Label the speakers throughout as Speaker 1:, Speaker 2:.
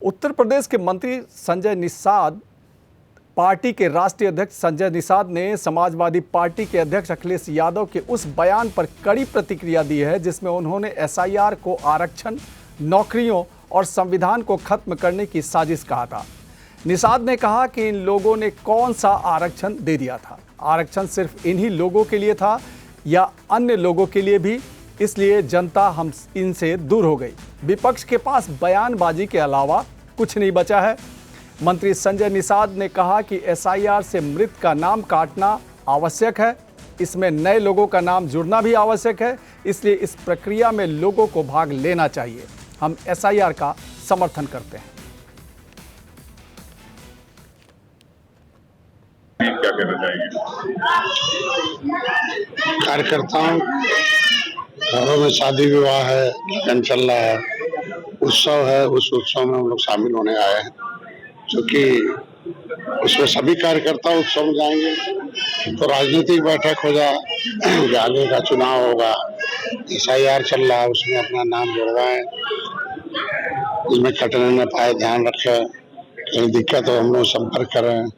Speaker 1: उत्तर प्रदेश के मंत्री संजय निषाद, पार्टी के राष्ट्रीय अध्यक्ष संजय निषाद ने समाजवादी पार्टी के अध्यक्ष अखिलेश यादव के उस बयान पर कड़ी प्रतिक्रिया दी है जिसमें उन्होंने एसआईआर को आरक्षण, नौकरियों और संविधान को खत्म करने की साजिश कहा था। निषाद ने कहा कि इन लोगों ने कौन सा आरक्षण दे दिया था? आरक्षण सिर्फ इन्हीं लोगों के लिए था या अन्य लोगों के लिए भी? इसलिए जनता हम इनसे दूर हो गई। विपक्ष के पास बयानबाजी के अलावा कुछ नहीं बचा है। मंत्री संजय निषाद ने कहा कि एसआईआर से मृत का नाम काटना आवश्यक है, इसमें नए लोगों का नाम जुड़ना भी आवश्यक है, इसलिए इस प्रक्रिया में लोगों को भाग लेना चाहिए। हम एसआईआर का समर्थन करते हैं।
Speaker 2: क्या कहना चाहेंगे?
Speaker 3: कार्यकर्ताओं घरों में शादी विवाह है, लगन चल रहा है, उत्सव है, उस उत्सव में हम लोग शामिल होने आए हैं। क्योंकि उसमें सभी कार्यकर्ता उत्सव में जाएंगे तो राजनीतिक बैठक हो जाए, आगे का चुनाव होगा, एसआईआर चल रहा है, उसमें अपना नाम जुड़वाएं, उसमें कटने न पाए ध्यान रखें, कहीं दिक्कत हो हम लोग संपर्क करें।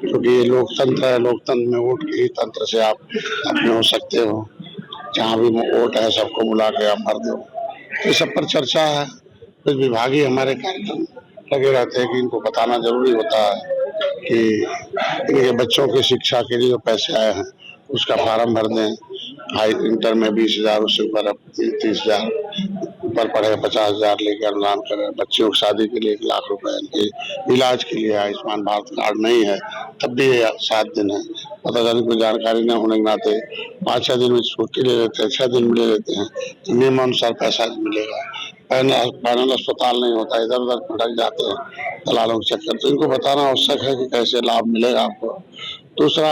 Speaker 3: क्योंकि ये लोकतंत्र है, लोकतंत्र में वोट के ही तंत्र से आप अपने हो सकते हो। जहाँ भी वोट है सबको बुला के आप भर दो। तो सब पर चर्चा है। कुछ विभागीय हमारे कार्यक्रम लगे रहते हैं कि इनको बताना जरूरी होता है कि इनके बच्चों की शिक्षा के लिए जो पैसे आए हैं उसका फार्म भर दें। हाई इंटर में 20,000, उससे ऊपर 30,000, ऊपर पढ़े 50,000 लेके अनुदान करें। बच्चों की शादी के लिए 1,00,000 रुपए, इनके इलाज के लिए आयुष्मान भारत कार्ड नहीं है तब भी 7 दिन है। पता चली कोई जानकारी न होने के नाते 5-6 दिन में छुट्टी ले लेते हैं, 6 दिन में ले लेते हैं, तो नियम अनुसार पैसा मिलेगा। पैनल अस्पताल नहीं होता, इधर उधर भटक जाते हैं दलालों के चक्कर। तो इनको बताना आवश्यक है कि कैसे लाभ मिलेगा आपको। दूसरा,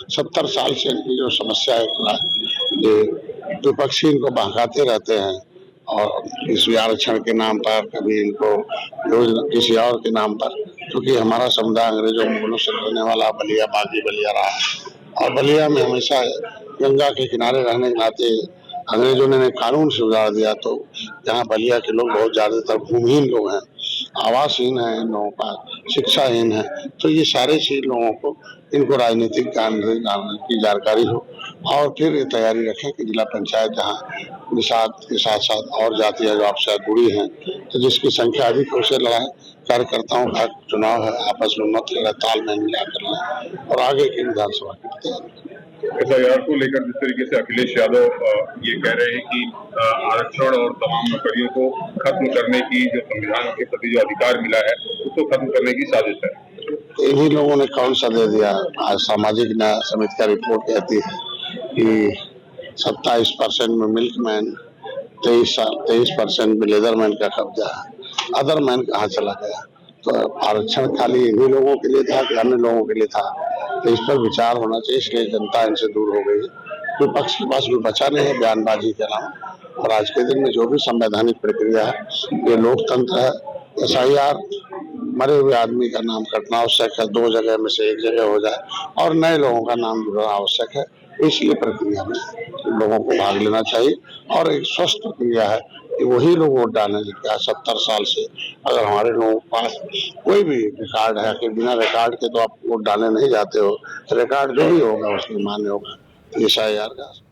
Speaker 3: 70 साल से इनकी जो समस्या है, विपक्षी इनको बहकाते रहते हैं और किसी आरक्षण के नाम पर, कभी इनको किसी और के नाम पर। क्योंकि हमारा समुदाय अंग्रेजों मुगलों से लड़ने वाला बलिया, बागी बलिया रहा है और बलिया में हमेशा गंगा के किनारे रहने के नाते अंग्रेजों ने कानून से उजाड़ दिया। तो यहाँ बलिया के लोग बहुत ज्यादातर भूमिहीन लोग हैं, आवासहीन है, इन लोगों का शिक्षाहीन है। तो ये सारे चीज लोगों को, इनको राजनीतिक की जानकारी हो और फिर ये तैयारी रखें कि जिला पंचायत जहाँ निषाद के साथ साथ और जातियां जो आपसे जुड़ी हैं, तो जिसकी संख्या अधिक हो उसे लड़ाएं। कार्यकर्ताओं का चुनाव है, आपस में मत लड़ाएं, तालमेल मिलाकर लें और आगे की विधानसभा की तैयारी।
Speaker 2: एसआईआर को लेकर जिस तरीके से अखिलेश यादव ये कह रहे हैं कि आरक्षण और तमाम नौकरियों को खत्म करने की, जो संविधान के प्रति जो अधिकार मिला है उसको खत्म करने की साजिश है।
Speaker 3: इन्हीं लोगों ने कौन सा दे दिया? आज सामाजिक न्याय समिति का रिपोर्ट कहती है कि 27% में मिल्कमैन, 23% में लेदरमैन का कब्जा है। अदरमैन कहाँ चला गया? तो आरक्षण खाली इन्हीं लोगों के लिए था कि अन्य लोगों के लिए था? तो इस पर विचार होना चाहिए। इसलिए जनता इनसे दूर हो गई है। विपक्ष के पास भी बचा नहीं है बयानबाजी के अलावा। और आज के दिन में जो भी संवैधानिक प्रक्रिया है, ये लोकतंत्र है। एसआईआर मरे हुए आदमी का नाम कटना आवश्यक है, 2 जगह में से 1 जगह हो जाए और नए लोगों का नाम जुड़ना आवश्यक है। इसलिए प्रक्रिया में लोगों को भाग लेना चाहिए और एक स्वस्थ प्रक्रिया है कि वही लोग वोट डालें जिनके आज 70 साल से, अगर हमारे लोगों के पास कोई भी रिकॉर्ड है कि बिना रिकॉर्ड के तो आप वोट डालने नहीं जाते हो, तो रिकॉर्ड जो भी होगा उसमें मान्य होगा एसआईआर का।